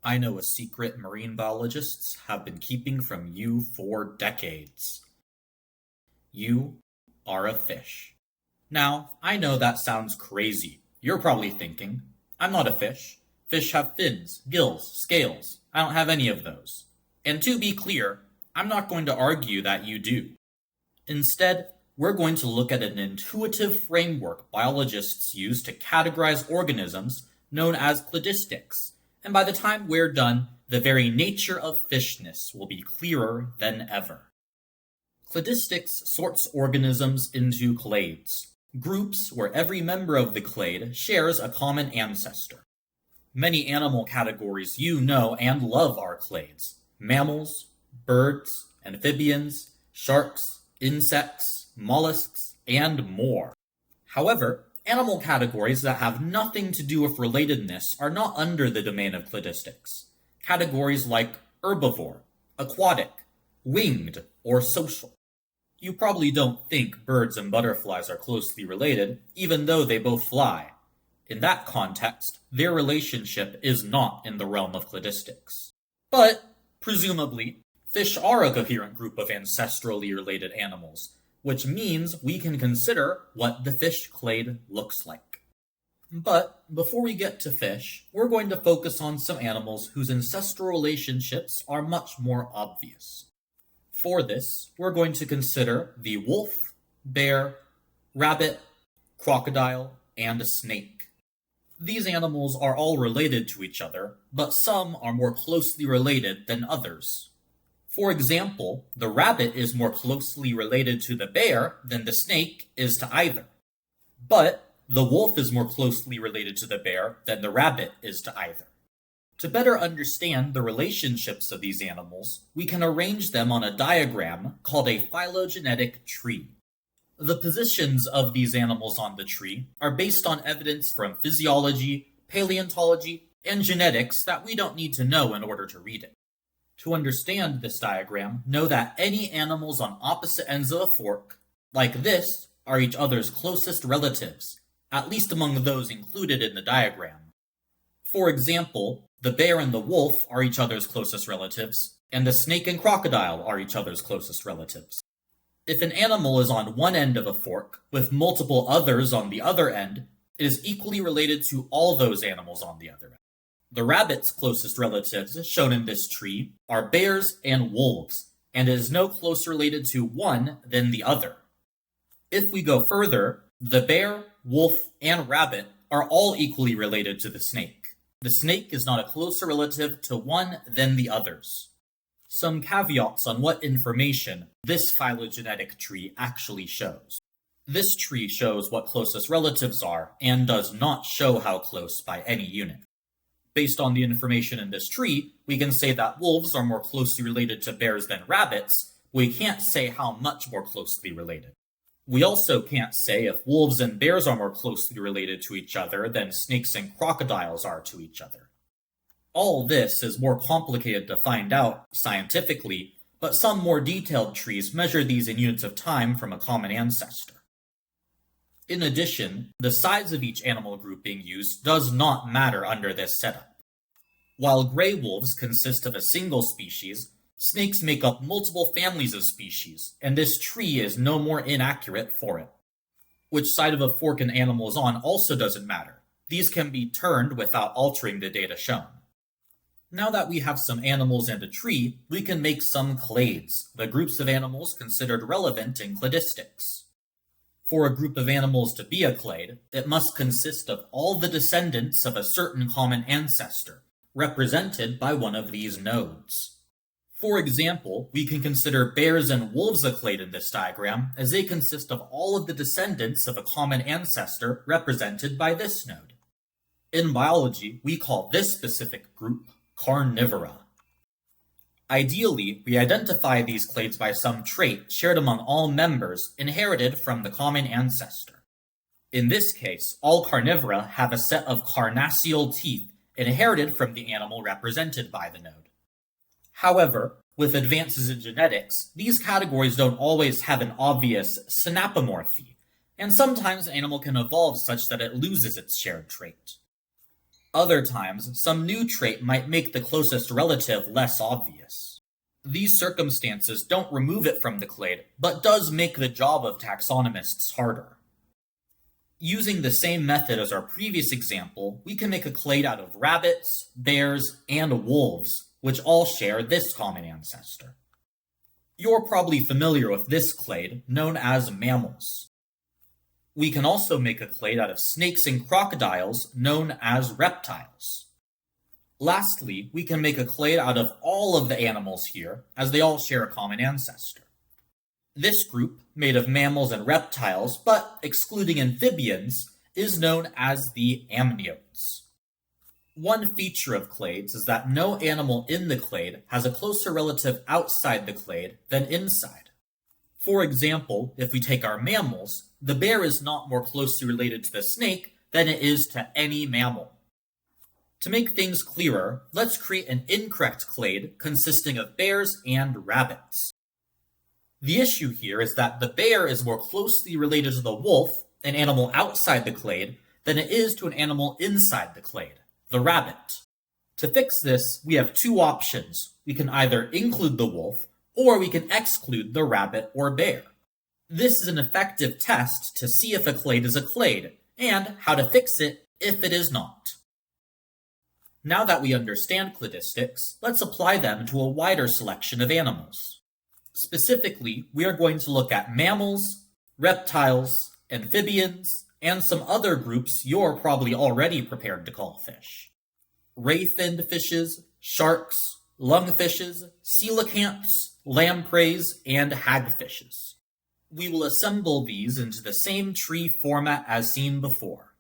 I know a secret marine biologists have been keeping from you for decades. You are a fish. Now, I know that sounds crazy. You're probably thinking, I'm not a fish. Fish have fins, gills, scales. I don't have any of those. And to be clear, I'm not going to argue that you do. Instead, we're going to look at an intuitive framework biologists use to categorize organisms known as cladistics. And by the time we're done, the very nature of fishness will be clearer than ever. Cladistics sorts organisms into clades, groups where every member of the clade shares a common ancestor. Many animal categories you know and love are clades: mammals, birds, amphibians, sharks, insects, mollusks, and more. However, animal categories that have nothing to do with relatedness are not under the domain of cladistics. Categories like herbivore, aquatic, winged, or social. You probably don't think birds and butterflies are closely related, even though they both fly. In that context, their relationship is not in the realm of cladistics. But, presumably, fish are a coherent group of ancestrally related animals, which means we can consider what the fish clade looks like. But before we get to fish, we're going to focus on some animals whose ancestral relationships are much more obvious. For this, we're going to consider the wolf, bear, rabbit, crocodile, and snake. These animals are all related to each other, but some are more closely related than others. For example, the rabbit is more closely related to the bear than the snake is to either. But the wolf is more closely related to the bear than the rabbit is to either. To better understand the relationships of these animals, we can arrange them on a diagram called a phylogenetic tree. The positions of these animals on the tree are based on evidence from physiology, paleontology, and genetics that we don't need to know in order to read it. To understand this diagram, know that any animals on opposite ends of a fork, like this, are each other's closest relatives, at least among those included in the diagram. For example, the bear and the wolf are each other's closest relatives, and the snake and crocodile are each other's closest relatives. If an animal is on one end of a fork, with multiple others on the other end, it is equally related to all those animals on the other end. The rabbit's closest relatives, shown in this tree, are bears and wolves, and it is no closer related to one than the other. If we go further, the bear, wolf, and rabbit are all equally related to the snake. The snake is not a closer relative to one than the others. Some caveats on what information this phylogenetic tree actually shows. This tree shows what closest relatives are, and does not show how close by any unit. Based on the information in this tree, we can say that wolves are more closely related to bears than rabbits, but we can't say how much more closely related. We also can't say if wolves and bears are more closely related to each other than snakes and crocodiles are to each other. All this is more complicated to find out scientifically, but some more detailed trees measure these in units of time from a common ancestor. In addition, the size of each animal group being used does not matter under this setup. While gray wolves consist of a single species, snakes make up multiple families of species, and this tree is no more inaccurate for it. Which side of a fork an animal is on also doesn't matter. These can be turned without altering the data shown. Now that we have some animals and a tree, we can make some clades, the groups of animals considered relevant in cladistics. For a group of animals to be a clade, it must consist of all the descendants of a certain common ancestor, represented by one of these nodes. For example, we can consider bears and wolves a clade in this diagram, as they consist of all of the descendants of a common ancestor represented by this node. In biology, we call this specific group carnivora. Ideally, we identify these clades by some trait shared among all members inherited from the common ancestor. In this case, all carnivora have a set of carnassial teeth inherited from the animal represented by the node. However, with advances in genetics, these categories don't always have an obvious synapomorphy, and sometimes an animal can evolve such that it loses its shared trait. Other times, some new trait might make the closest relative less obvious. These circumstances don't remove it from the clade, but does make the job of taxonomists harder. Using the same method as our previous example, we can make a clade out of rabbits, bears, and wolves, which all share this common ancestor. You're probably familiar with this clade, known as mammals. We can also make a clade out of snakes and crocodiles, known as reptiles. Lastly, we can make a clade out of all of the animals here, as they all share a common ancestor. This group, made of mammals and reptiles, but excluding amphibians, is known as the amniotes. One feature of clades is that no animal in the clade has a closer relative outside the clade than inside. For example, if we take our mammals, the bear is not more closely related to the snake than it is to any mammal. To make things clearer, let's create an incorrect clade consisting of bears and rabbits. The issue here is that the bear is more closely related to the wolf, an animal outside the clade, than it is to an animal inside the clade, the rabbit. To fix this, we have two options. We can either include the wolf, or we can exclude the rabbit or bear. This is an effective test to see if a clade is a clade, and how to fix it if it is not. Now that we understand cladistics, let's apply them to a wider selection of animals. Specifically, we are going to look at mammals, reptiles, amphibians, and some other groups you're probably already prepared to call fish. Ray-finned fishes, sharks, lungfishes, coelacanths, lampreys, and hagfishes. We will assemble these into the same tree format as seen before.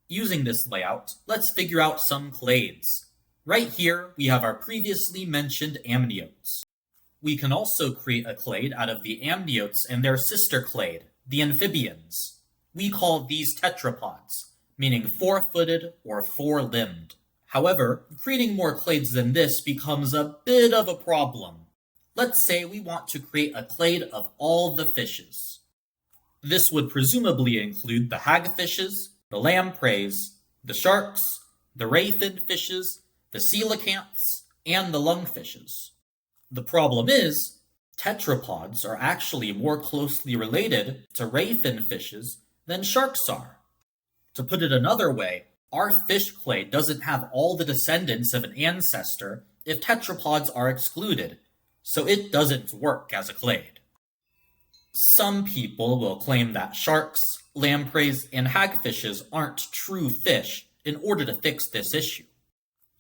Using this layout, let's figure out some clades. Right here, we have our previously mentioned amniotes. We can also create a clade out of the amniotes and their sister clade, the amphibians. We call these tetrapods, meaning four-footed or four-limbed. However, creating more clades than this becomes a bit of a problem. Let's say we want to create a clade of all the fishes. This would presumably include the hagfishes, the lampreys, the sharks, the ray-finned fishes, the coelacanths, and the lungfishes. The problem is, tetrapods are actually more closely related to ray-finned fishes than sharks are. To put it another way, our fish clade doesn't have all the descendants of an ancestor if tetrapods are excluded, so it doesn't work as a clade. Some people will claim that sharks, lampreys, and hagfishes aren't true fish in order to fix this issue.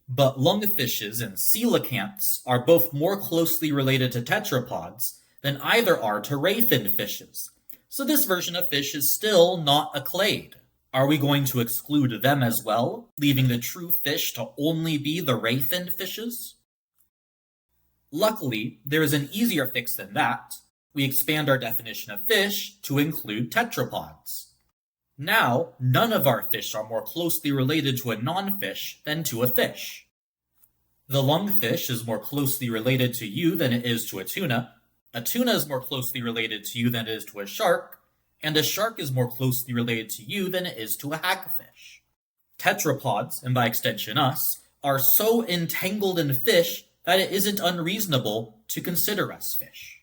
But lungfishes and coelacanths are both more closely related to tetrapods than either are to ray-finned fishes, so this version of fish is still not a clade. Are we going to exclude them as well, leaving the true fish to only be the ray-finned fishes? Luckily, there is an easier fix than that. We expand our definition of fish to include tetrapods. Now, none of our fish are more closely related to a non-fish than to a fish. The lungfish is more closely related to you than it is to a tuna is more closely related to you than it is to a shark is more closely related to you than it is to a hagfish. Tetrapods, and by extension us, are so entangled in fish that it isn't unreasonable to consider us fish.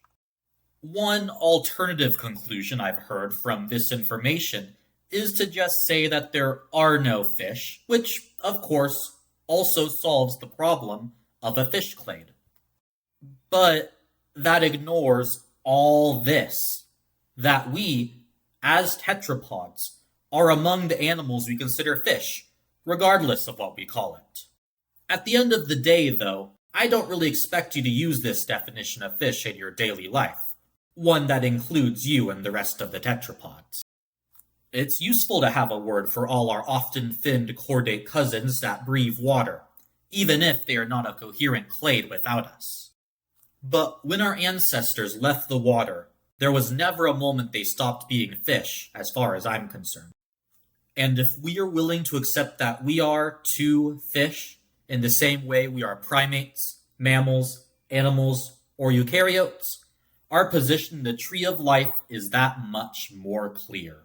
One alternative conclusion I've heard from this information is to just say that there are no fish, which, of course, also solves the problem of a fish clade. But that ignores all this, that we, as tetrapods, are among the animals we consider fish, regardless of what we call it. At the end of the day, though, I don't really expect you to use this definition of fish in your daily life, one that includes you and the rest of the tetrapods. It's useful to have a word for all our often finned chordate cousins that breathe water, even if they are not a coherent clade without us. But when our ancestors left the water, there was never a moment they stopped being fish, as far as I'm concerned. And if we are willing to accept that we are, too, fish, in the same way we are primates, mammals, animals, or eukaryotes, our position in the tree of life is that much more clear.